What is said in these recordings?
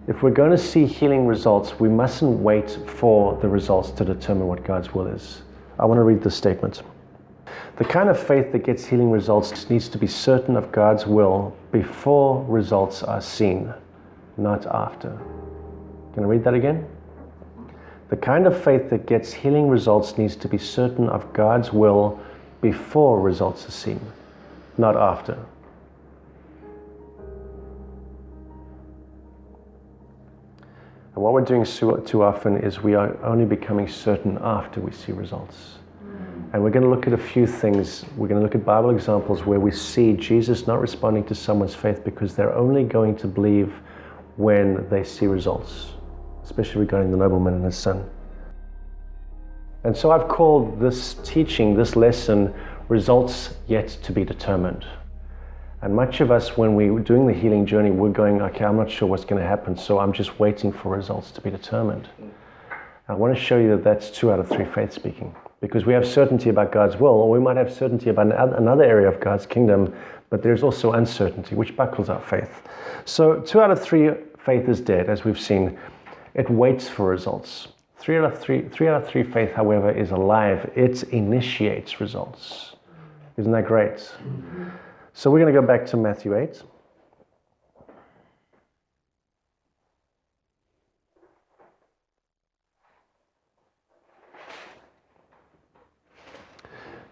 If we're going to see healing results, we mustn't wait for the results to determine what God's will is. I want to read this statement. The kind of faith that gets healing results needs to be certain of God's will before results are seen, not after. Can I read that again? The kind of faith that gets healing results needs to be certain of God's will before results are seen, not after. And what we're doing too often is we are only becoming certain after we see results. And we're going to look at a few things. We're going to look at Bible examples where we see Jesus not responding to someone's faith because they're only going to believe when they see results, especially regarding the nobleman and his son. And so I've called this teaching, this lesson, results yet to be determined. And much of us, when we're doing the healing journey, we're going, okay, I'm not sure what's going to happen, so I'm just waiting for results to be determined. I want to show you that that's 2 out of 3 faith speaking. Because we have certainty about God's will, or we might have certainty about another area of God's kingdom, but there's also uncertainty, which buckles our faith. So 2 out of 3 faith is dead, as we've seen. It waits for results. 3 out of 3 faith, however, is alive. It initiates results. Isn't that great? Mm-hmm. So we're going to go back to Matthew 8.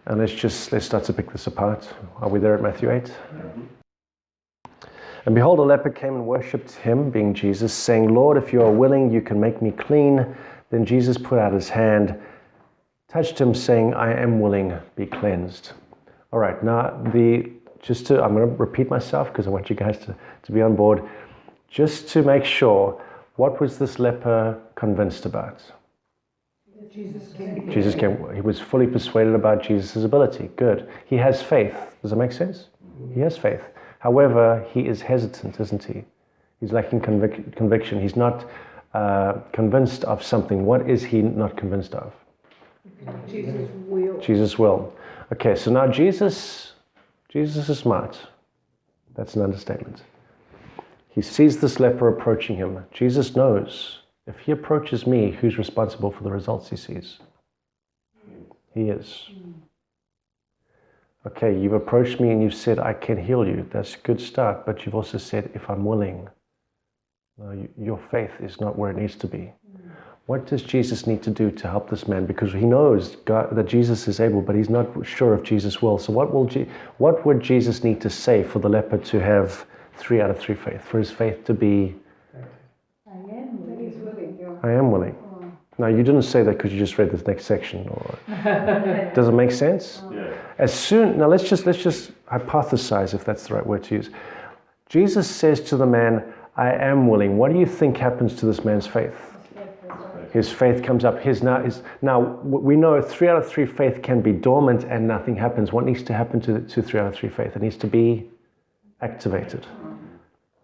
And let's start to pick this apart. Are we there at Matthew 8? Mm-hmm. And behold, a leper came and worshipped him, being Jesus, saying, Lord, if you are willing, you can make me clean. Then Jesus put out his hand, touched him, saying, I am willing, be cleansed. All right, now I'm going to repeat myself because I want you guys to be on board. Just to make sure, what was this leper convinced about? Jesus came. He was fully persuaded about Jesus' ability. Good. He has faith. Does that make sense? He has faith. However, he is hesitant, isn't he? He's lacking conviction. He's not convinced of something. What is he not convinced of? Jesus' will. Jesus' will. Okay, so now Jesus is smart. That's an understatement. He sees this leper approaching him. Jesus knows, if he approaches me, who's responsible for the results he sees? He is. Okay, you've approached me and you've said, I can heal you. That's a good start, but you've also said, if I'm willing. No, your faith is not where it needs to be. What does Jesus need to do to help this man? Because he knows that Jesus is able, but he's not sure if Jesus will. So what would Jesus need to say for the leper to have 3 out of 3 faith? For his faith to be, I am willing. I am willing. Now, you didn't say that because you just read this next section. Does it make sense? Yeah. Now let's just hypothesize, if that's the right word to use. Jesus says to the man, I am willing. What do you think happens to this man's faith? His faith comes up. Now we know 3 out of 3 faith can be dormant and nothing happens. What needs to happen to 3 out of 3 faith? It needs to be activated.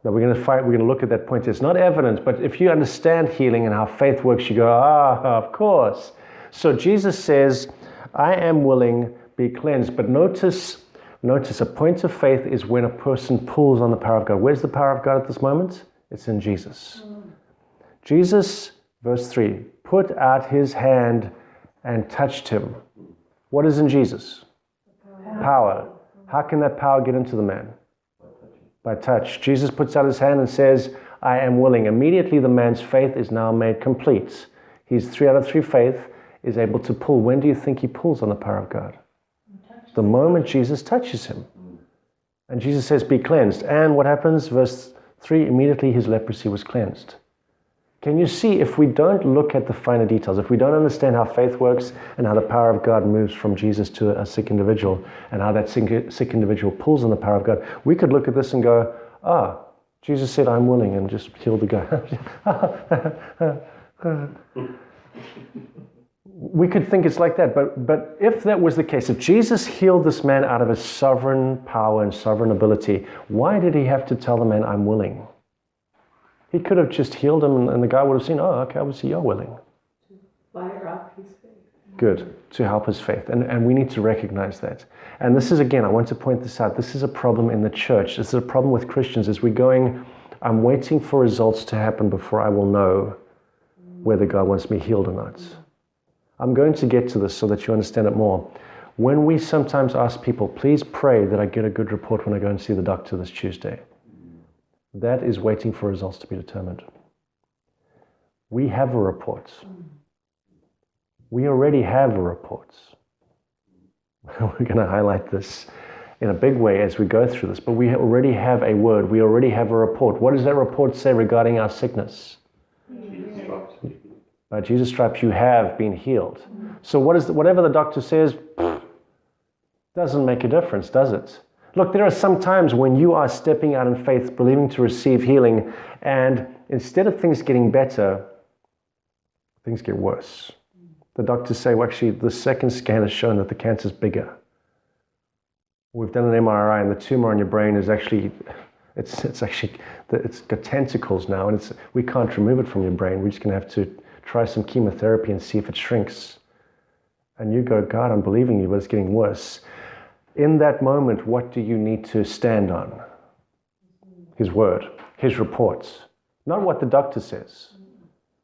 Now we're going to look at that point. It's not evidence, but if you understand healing and how faith works, you go, of course. So Jesus says, I am willing, be cleansed. But notice a point of faith is when a person pulls on the power of God. Where's the power of God at this moment? It's in Jesus. Jesus, verse 3, put out his hand and touched him. What is in Jesus? Power. How can that power get into the man? By touch. Jesus puts out his hand and says, I am willing. Immediately the man's faith is now made complete. He's 3 out of 3 faith, is able to pull. When do you think he pulls on the power of God? The moment Jesus touches him. And Jesus says, be cleansed. And what happens? Verse 3, immediately his leprosy was cleansed. Can you see, if we don't look at the finer details, if we don't understand how faith works and how the power of God moves from Jesus to a sick individual and how that sick individual pulls on the power of God, we could look at this and go, Jesus said, I'm willing, and just heal the guy. We could think it's like that, but if that was the case, if Jesus healed this man out of his sovereign power and sovereign ability, why did he have to tell the man, I'm willing? He could have just healed him and the guy would have seen, okay, obviously you're willing. To fire up his faith. Good, to help his faith. And we need to recognize that. And this is, again, I want to point this out, this is a problem in the church. This is a problem with Christians, is we're going, I'm waiting for results to happen before I will know whether God wants me healed or not. I'm going to get to this so that you understand it more. When we sometimes ask people, please pray that I get a good report when I go and see the doctor this Tuesday, that is waiting for results to be determined. We have a report. We already have a report. We're going to highlight this in a big way as we go through this, but we already have a word. We already have a report. What does that report say regarding our sickness? By Jesus' stripes you have been healed. So whatever the doctor says doesn't make a difference, does it? Look, there are some times when you are stepping out in faith, believing to receive healing, and instead of things getting better, things get worse. The doctors say, well, actually, the second scan has shown that the cancer is bigger. We've done an MRI, and the tumor on your brain is actually, it's got tentacles now, and we can't remove it from your brain. We're just going to have to try some chemotherapy and see if it shrinks. And you go, God, I'm believing you, but it's getting worse. In that moment, what do you need to stand on? His word, his reports, not what the doctor says.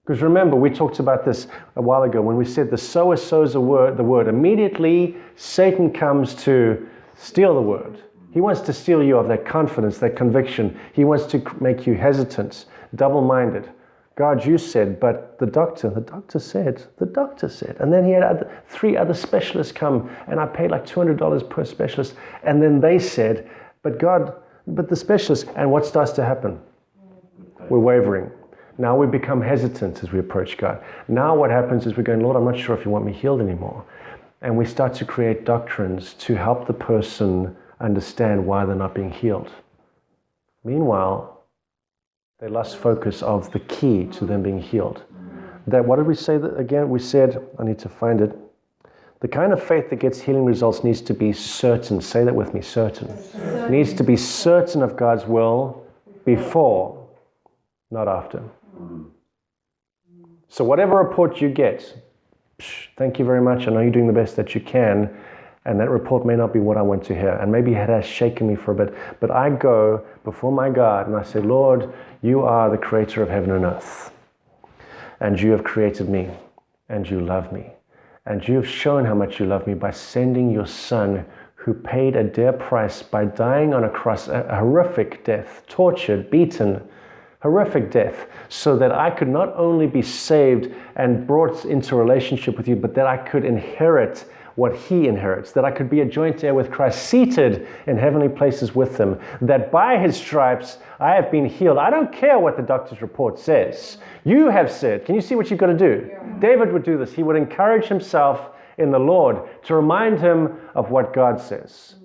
Because remember, we talked about this a while ago when we said the sower sows the word. Immediately, Satan comes to steal the word. He wants to steal you of that confidence, that conviction. He wants to make you hesitant, double-minded. God, you said, but the doctor said. And then he had 3 other specialists come, and I paid like $200 per specialist. And then they said, but the specialist, and what starts to happen? We're wavering. Now we become hesitant as we approach God. Now what happens is we're going, Lord, I'm not sure if you want me healed anymore. And we start to create doctrines to help the person understand why they're not being healed. Meanwhile, they lost focus of the key to them being healed. That, what did we say that again? We said, I need to find it. The kind of faith that gets healing results needs to be certain. Say that with me, certain. Needs to be certain of God's will before, not after. So whatever report you get, thank you very much. I know you're doing the best that you can. And that report may not be what I want to hear. And maybe it has shaken me for a bit. But I go before my God and I say, Lord, you are the creator of heaven and earth. And you have created me. And you love me. And you have shown how much you love me by sending your son who paid a dear price by dying on a cross, a horrific death, tortured, beaten, horrific death, so that I could not only be saved and brought into a relationship with you, but that I could inherit what he inherits, that I could be a joint heir with Christ, seated in heavenly places with him, that by his stripes I have been healed. I don't care what the doctor's report says. You have said, can you see what you've got to do? Yeah. David would do this. He would encourage himself in the Lord to remind him of what God says.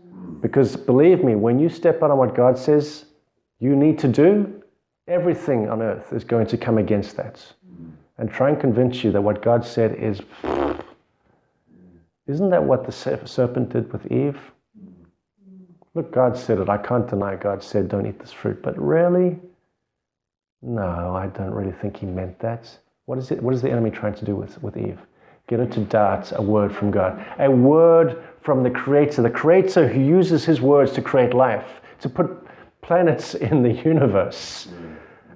Because believe me, when you step out on what God says you need to do, everything on earth is going to come against that. And try and convince you that what God said is... Isn't that what the serpent did with Eve? Look, God said it. I can't deny God said, don't eat this fruit. But really? No, I don't really think he meant that. What is the enemy trying to do with Eve? Get her to doubt a word from God. A word from the Creator who uses his words to create life, to put planets in the universe.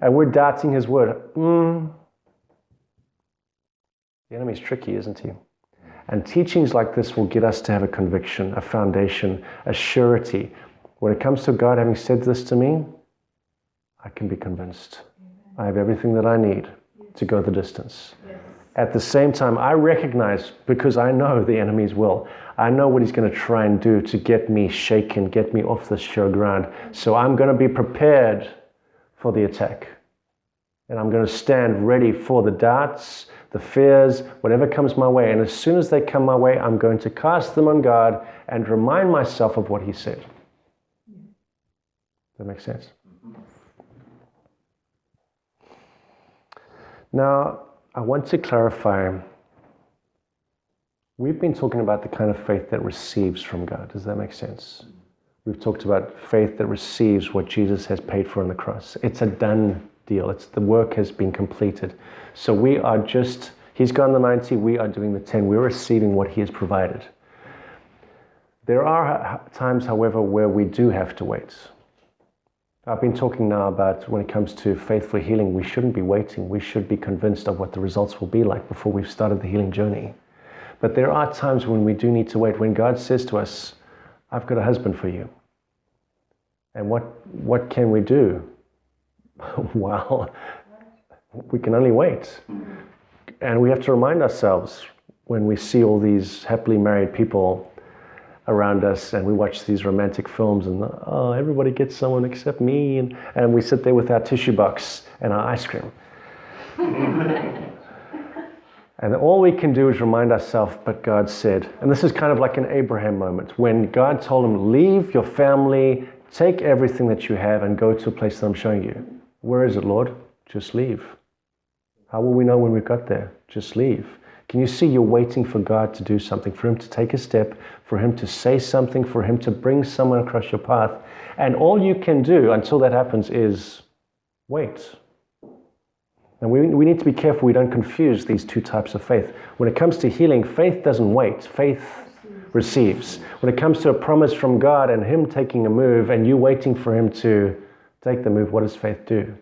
And we're doubting his word. The enemy's tricky, isn't he? And teachings like this will get us to have a conviction, a foundation, a surety. When it comes to God having said this to me, I can be convinced. I have everything that I need to go the distance. At the same time, I recognize, because I know the enemy's will, I know what he's going to try and do to get me shaken, get me off the sure ground. So I'm going to be prepared for the attack. And I'm going to stand ready for the doubts, the fears, whatever comes my way. And as soon as they come my way, I'm going to cast them on God and remind myself of what he said. Does that make sense? Now, I want to clarify. We've been talking about the kind of faith that receives from God. Does that make sense? We've talked about faith that receives what Jesus has paid for on the cross. It's a done deal. The work has been completed. So we are he's gone the 90, we are doing the 10. We're receiving what he has provided. There are times, however, where we do have to wait. I've been talking now about when it comes to faithful healing, we shouldn't be waiting. We should be convinced of what the results will be like before we've started the healing journey. But there are times when we do need to wait. When God says to us, I've got a husband for you. And what can we do? Well, we can only wait. And we have to remind ourselves when we see all these happily married people around us and we watch these romantic films and everybody gets someone except me, and we sit there with our tissue box and our ice cream. And all we can do is remind ourselves, but God said, and this is kind of like an Abraham moment, when God told him, leave your family, take everything that you have and go to a place that I'm showing you. Where is it, Lord? Just leave. How will we know when we've got there? Just leave. Can you see you're waiting for God to do something, for him to take a step, for him to say something, for him to bring someone across your path? And all you can do until that happens is wait. And we need to be careful we don't confuse these two types of faith. When it comes to healing, faith doesn't wait. Faith receives. When it comes to a promise from God and him taking a move and you waiting for him to take the move, what does faith do?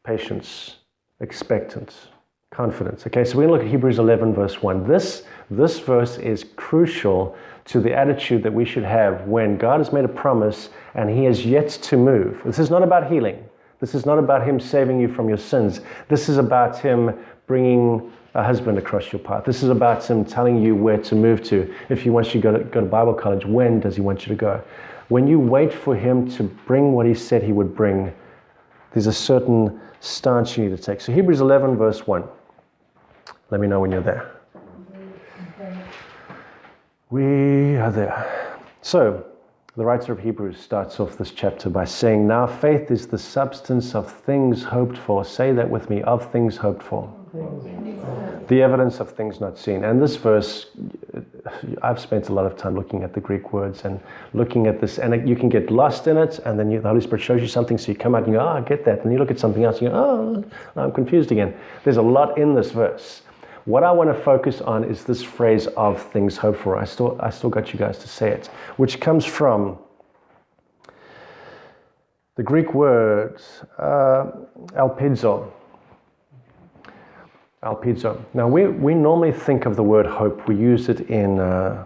Patience, expectant, confidence. Okay, so we're going to look at Hebrews 11 verse 1. This verse is crucial to the attitude that we should have when God has made a promise and he has yet to move. This is not about healing. This is not about him saving you from your sins. This is about him bringing a husband across your path. This is about him telling you where to move to. If he wants you to go to Bible college, when does he want you to go? When you wait for him to bring what he said he would bring, there's a certain stance you need to take. So Hebrews 11 verse 1. Let me know when you're there. We are there. So, the writer of Hebrews starts off this chapter by saying, now faith is the substance of things hoped for. Say that with me, of things hoped for. The evidence of things not seen. And this verse, I've spent a lot of time looking at the Greek words and looking at this, and you can get lost in it, and then the Holy Spirit shows you something, so you come out and you go, I get that. And you look at something else and you go, I'm confused again. There's a lot in this verse. What I want to focus on is this phrase of things hoped for. I still got you guys to say it, which comes from the Greek word alpizo. Alpizo. Now we normally think of the word hope. We use it in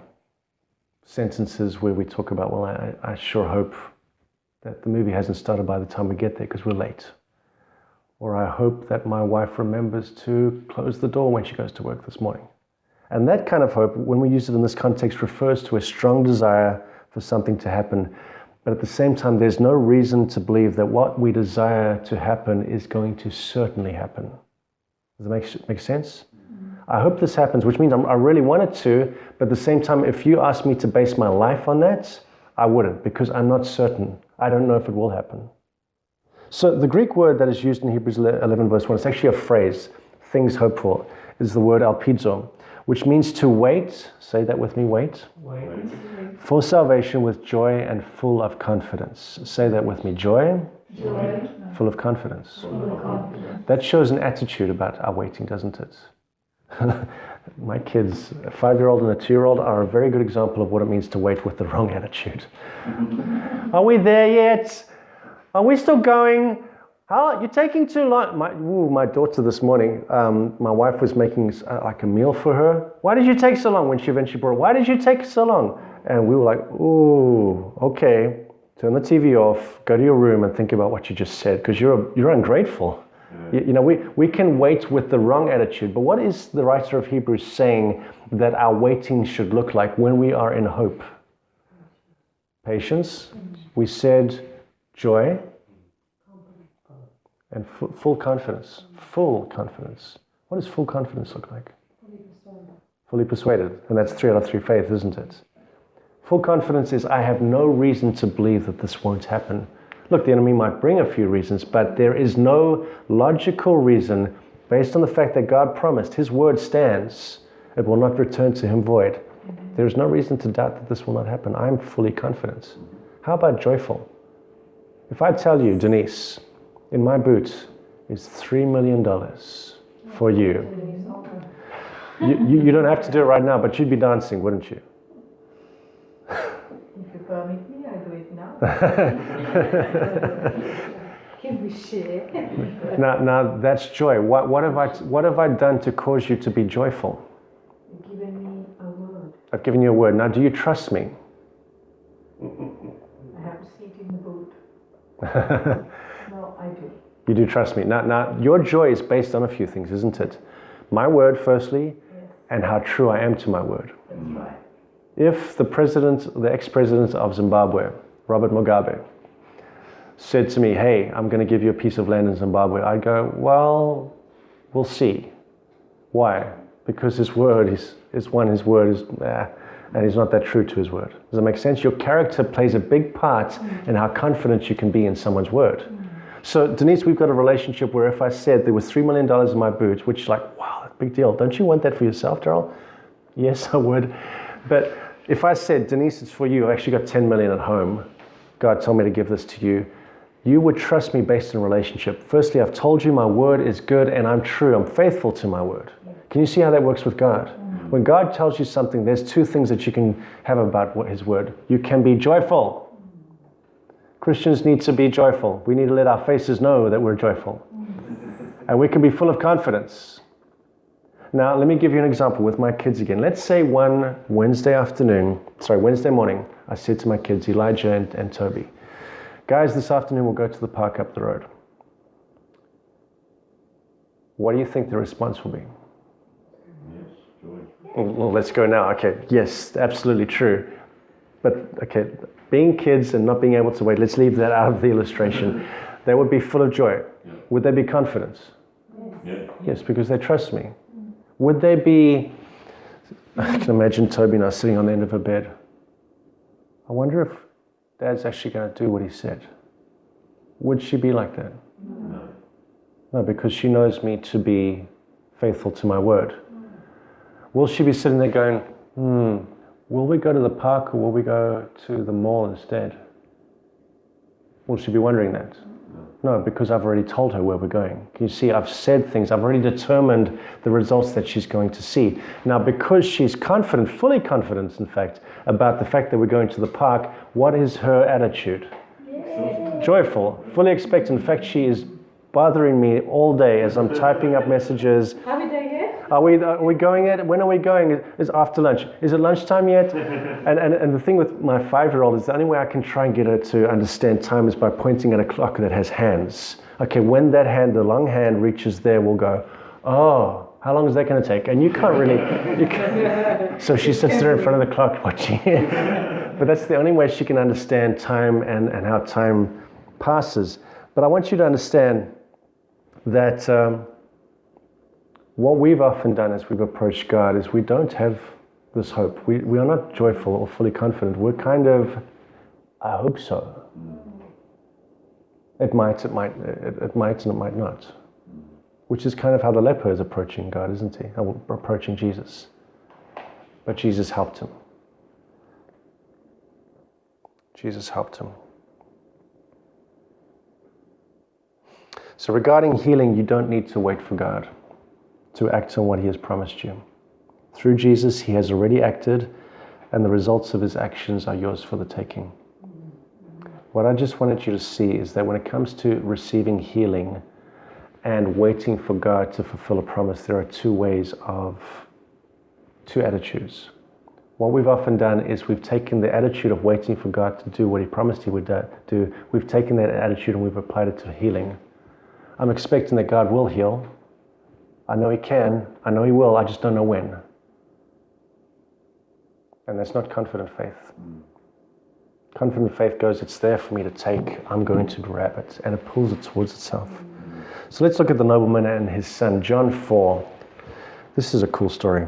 sentences where we talk about, well, I sure hope that the movie hasn't started by the time we get there because we're late. Or I hope that my wife remembers to close the door when she goes to work this morning. And that kind of hope, when we use it in this context, refers to a strong desire for something to happen. But at the same time, there's no reason to believe that what we desire to happen is going to certainly happen. Does that make sense? I hope this happens, which means I really want it to, but at the same time, if you ask me to base my life on that, I wouldn't, because I'm not certain. I don't know if it will happen. So the Greek word that is used in Hebrews 11 verse 1, it's actually a phrase, things hoped for, is the word alpizo, which means to wait, say that with me, wait. For salvation with joy and full of confidence. Say that with me, joy. Full of confidence. That shows an attitude about our waiting, doesn't it? My kids, a 5-year-old and a 2-year-old, are a very good example of what it means to wait with the wrong attitude. Are we there yet? Are we still going? You're taking too long. My daughter this morning, my wife was making like a meal for her. Why did you take so long when she eventually brought it? Why did you take so long? And we were like, ooh, okay. Turn the TV off, go to your room and think about what you just said, because you're ungrateful. Yeah. You know, we can wait with the wrong attitude. But what is the writer of Hebrews saying that our waiting should look like when we are in hope? Patience. We said joy. And full confidence. Full confidence. What does full confidence look like? Fully persuaded. And that's 3 out of 3 faith, isn't it? Full confidence is, I have no reason to believe that this won't happen. Look, the enemy might bring a few reasons, but there is no logical reason based on the fact that God promised, his word stands, it will not return to him void. There is no reason to doubt that this will not happen. I'm fully confident. How about joyful? If I tell you, Denise, in my boot is $3 million for you. You don't have to do it right now, but you'd be dancing, wouldn't you? If you permit me, I do it now. Can we share? Now that's joy. What have I done to cause you to be joyful? You've given me a word. I've given you a word. Now, do you trust me? I have a seat in the boat. No, I do. You do trust me. Now, your joy is based on a few things, isn't it? My word, firstly, Yes, and how true I am to my word. that's right. If the ex-president of Zimbabwe, Robert Mugabe, said to me, hey, I'm going to give you a piece of land in Zimbabwe, I'd go, well, we'll see. Why? Because his word is and he's not that true to his word. Does that make sense? Your character plays a big part in how confident you can be in someone's word. So, Denise, we've got a relationship where if I said there was $3 million in my boot, which is like, wow, big deal. Don't you want that for yourself, Daryl? Yes, I would. But if I said, Denise, it's for you, I actually got 10 million at home. God told me to give this to you. You would trust me based on relationship. Firstly, I've told you my word is good and I'm true. I'm faithful to my word. Can you see how that works with God? When God tells you something, there's two things that you can have about his word. You can be joyful. Christians need to be joyful. We need to let our faces know that we're joyful. And we can be full of confidence. Now, let me give you an example with my kids again. Let's say one Wednesday morning, I said to my kids, Elijah and Toby, guys, this afternoon we'll go to the park up the road. What do you think the response will be? Yes, joy. Well, let's go now. Okay, yes, absolutely true. But, okay, being kids and not being able to wait, let's leave that out of the illustration. They would be full of joy. Yeah. Would they be confident? Yeah. Yes, because they trust me. Would they be, I can imagine Toby now sitting on the end of her bed. I wonder if Dad's actually going to do what he said. Would she be like that? No. No, because she knows me to be faithful to my word. Will she be sitting there going, will we go to the park or will we go to the mall instead? Will she be wondering that? No, because I've already told her where we're going. Can you see, I've said things, I've already determined the results that she's going to see. Now, because she's confident, fully confident, in fact, about the fact that we're going to the park, what is her attitude? Yay. Joyful, fully expectant. In fact, she is bothering me all day as I'm typing up messages. Have we done yet? Are we going yet? When are we going? It's after lunch. Is it lunchtime yet? And the thing with my 5-year-old is the only way I can try and get her to understand time is by pointing at a clock that has hands. Okay, when that hand, the long hand, reaches there, we'll go, oh, how long is that going to take? And you can't really, so she sits there in front of the clock watching. But that's the only way she can understand time and how time passes. But I want you to understand that what we've often done as we've approached God is we don't have this hope. We are not joyful or fully confident. We're kind of, I hope so. It might, and it might not. Which is kind of how the leper is approaching God, isn't he? Approaching Jesus. But Jesus helped him. Jesus helped him. So regarding healing, you don't need to wait for God to act on what he has promised you. Through Jesus, he has already acted, and the results of his actions are yours for the taking. What I just wanted you to see is that when it comes to receiving healing and waiting for God to fulfill a promise, there are two attitudes. What we've often done is we've taken the attitude of waiting for God to do what he promised he would do. We've taken that attitude and we've applied it to healing. I'm expecting that God will heal. I know he can. I know he will. I just don't know when. And that's not confident faith. Confident faith goes, it's there for me to take. I'm going to grab it. And it pulls it towards itself. So let's look at the nobleman and his son. John 4. This is a cool story.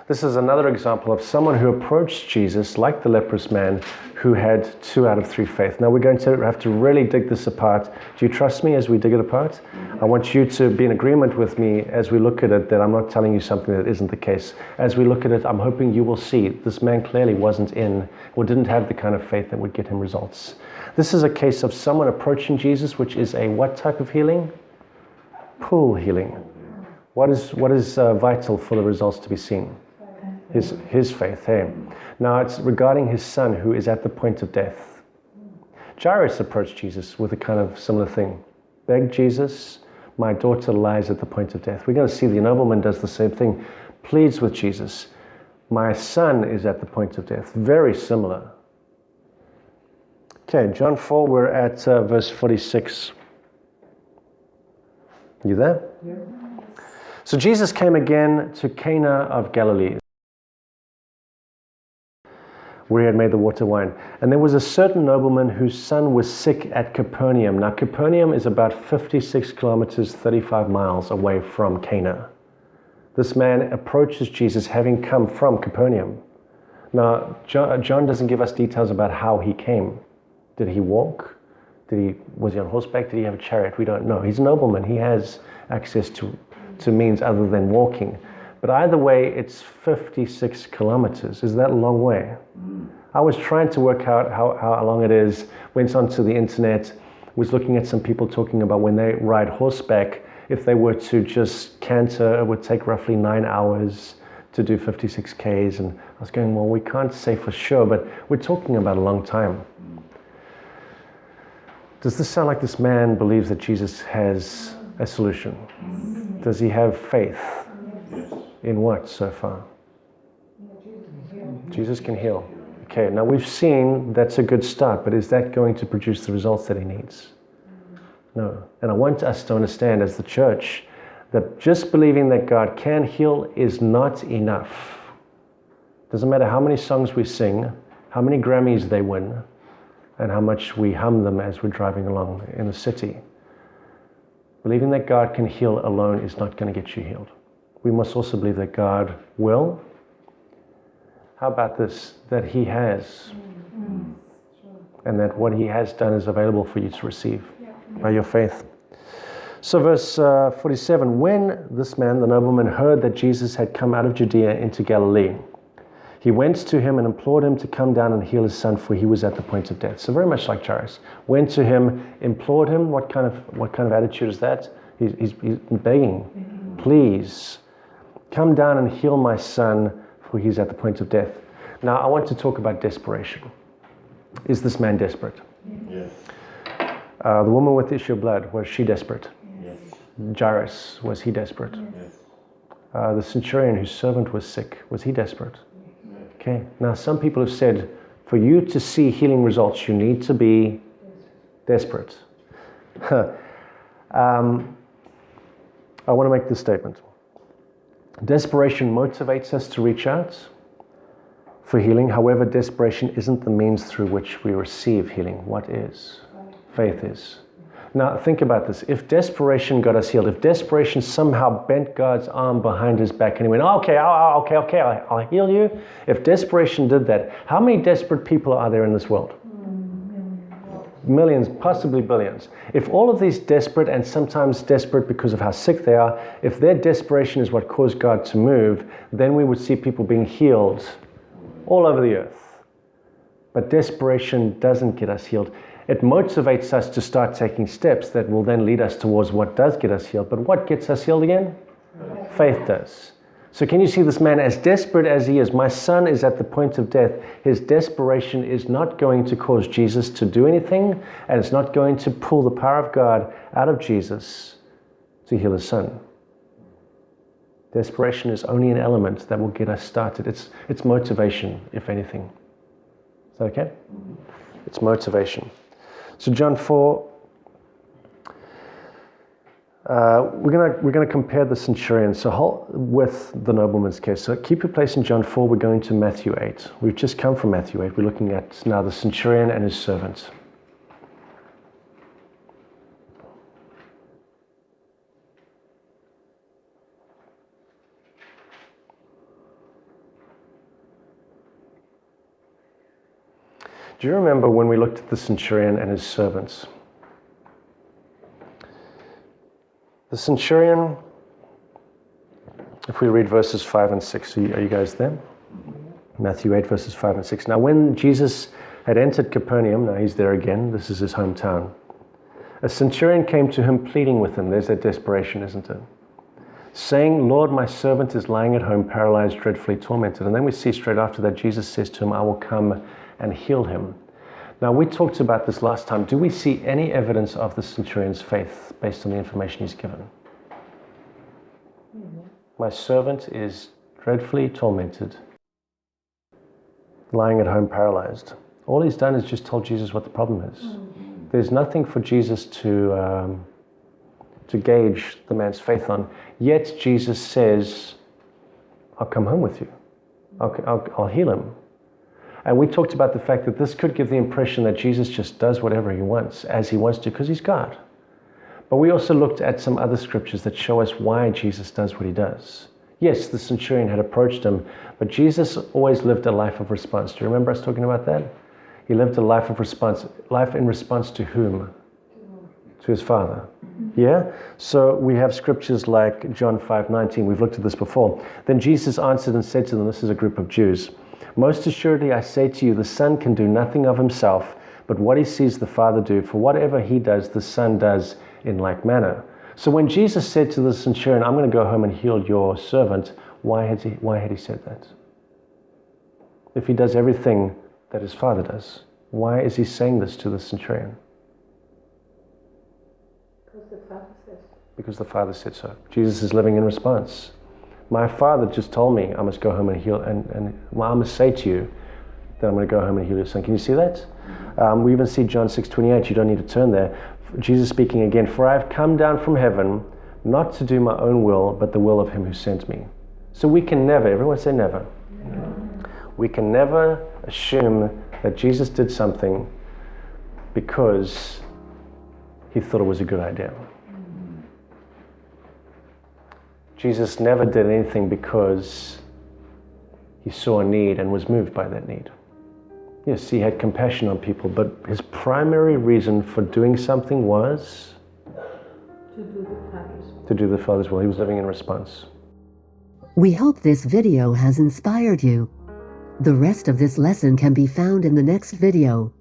This is another example of someone who approached Jesus like the leprous man who had 2 out of 3 faith. Now we're going to have to really dig this apart. Do you trust me as we dig it apart? I want you to be in agreement with me as we look at it, that I'm not telling you something that isn't the case. As we look at it, I'm hoping you will see this man clearly wasn't in or didn't have the kind of faith that would get him results. This is a case of someone approaching Jesus, which is a what type of healing? Pull healing. What is vital for the results to be seen? His faith, hey. Now it's regarding his son who is at the point of death. Jairus approached Jesus with a kind of similar thing. Begged Jesus, my daughter lies at the point of death. We're going to see the nobleman does the same thing. Pleads with Jesus, my son is at the point of death. Very similar. Okay, John 4, we're at verse 46. You there? Yeah. So Jesus came again to Cana of Galilee, where he had made the water wine. And there was a certain nobleman whose son was sick at Capernaum. Now, Capernaum is about 56 kilometers, 35 miles away from Cana. This man approaches Jesus having come from Capernaum. Now, John doesn't give us details about how he came. Did he walk? Was he on horseback? Did he have a chariot? We don't know. He's a nobleman. He has access to means other than walking. But either way, it's 56 kilometers. Is that a long way? I was trying to work out how long it is, went onto the internet, was looking at some people talking about when they ride horseback, if they were to just canter, it would take roughly 9 hours to do 56 Ks. And I was going, well, we can't say for sure, but we're talking about a long time. Does this sound like this man believes that Jesus has a solution? Does he have faith? In what so far? Jesus can heal. Okay, now we've seen that's a good start, but is that going to produce the results that he needs? No. And I want us to understand as the church that just believing that God can heal is not enough. Doesn't matter how many songs we sing, how many Grammys they win, and how much we hum them as we're driving along in the city. Believing that God can heal alone is not going to get you healed. We must also believe that God will. How about this? That he has. And that what he has done is available for you to receive by your faith. So verse 47, when this man, the nobleman, heard that Jesus had come out of Judea into Galilee, he went to him and implored him to come down and heal his son, for he was at the point of death. So very much like Jairus. Went to him, implored him. What kind of attitude is that? He's begging, please, come down and heal my son, for he's at the point of death. Now I want to talk about desperation. Is this man desperate? Yes. The woman with the issue of blood, was she desperate? Yes. Jairus, was he desperate? Yes. The centurion whose servant was sick, was he desperate? Okay, now some people have said, for you to see healing results, you need to be desperate. I want to make this statement. Desperation motivates us to reach out for healing. However, desperation isn't the means through which we receive healing. What is? Faith is. Now, think about this. If desperation got us healed, if desperation somehow bent God's arm behind his back and he went, okay, I'll heal you. If desperation did that, how many desperate people are there in this world? Millions, possibly billions. If all of these desperate and sometimes desperate because of how sick they are, if their desperation is what caused God to move, then we would see people being healed all over the earth. But desperation doesn't get us healed. It motivates us to start taking steps that will then lead us towards what does get us healed. But what gets us healed again? Faith does. So can you see this man, as desperate as he is, my son is at the point of death, his desperation is not going to cause Jesus to do anything, and it's not going to pull the power of God out of Jesus to heal his son. Desperation is only an element that will get us started. It's motivation, if anything. Is that okay? It's motivation. So John 4, we're going to compare the centurion with the nobleman's case. So keep your place in John 4. We're going to Matthew 8. We've just come from Matthew 8. We're looking at now the centurion and his servant. Do you remember when we looked at the centurion and his servants? The centurion, if we read verses 5 and 6, are you guys there? Matthew 8, verses 5 and 6. Now when Jesus had entered Capernaum, now he's there again, this is his hometown, a centurion came to him pleading with him. There's that desperation, isn't it? saying, Lord, my servant is lying at home, paralyzed, dreadfully tormented. And then we see straight after that, Jesus says to him, I will come and heal him. Now, we talked about this last time. Do we see any evidence of the centurion's faith based on the information he's given? My servant is dreadfully tormented, lying at home paralyzed. All he's done is just told Jesus what the problem is. There's nothing for Jesus to gauge the man's faith on. Yet Jesus says, I'll come home with you. I'll heal him. And we talked about the fact that this could give the impression that Jesus just does whatever he wants, as he wants to, because he's God. But we also looked at some other scriptures that show us why Jesus does what he does. Yes, the centurion had approached him, but Jesus always lived a life of response. Do you remember us talking about that? He lived a life of response. Life in response to whom? To his Father. Yeah? So we have scriptures like John 5:19. We've looked at this before. Then Jesus answered and said to them, this is a group of Jews, most assuredly I say to you, the Son can do nothing of himself, but what he sees the Father do. For whatever he does, the Son does in like manner. So when Jesus said to the centurion, I'm going to go home and heal your servant, why had he said that? If he does everything that his Father does, why is he saying this to the centurion? Because the Father says. Because the Father said so. Jesus is living in response. My Father just told me I must go home and heal, and I must say to you that I'm going to go home and heal your son. Can you see that? We even see John 6:28. You don't need to turn there. Jesus speaking again, for I have come down from heaven not to do my own will, but the will of him who sent me. So we can never, everyone say never. We can never assume that Jesus did something because he thought it was a good idea. Jesus never did anything because he saw a need and was moved by that need. Yes, he had compassion on people, but his primary reason for doing something was To do the Father's will. to do the Father's will. He was living in response. We hope this video has inspired you. The rest of this lesson can be found in the next video.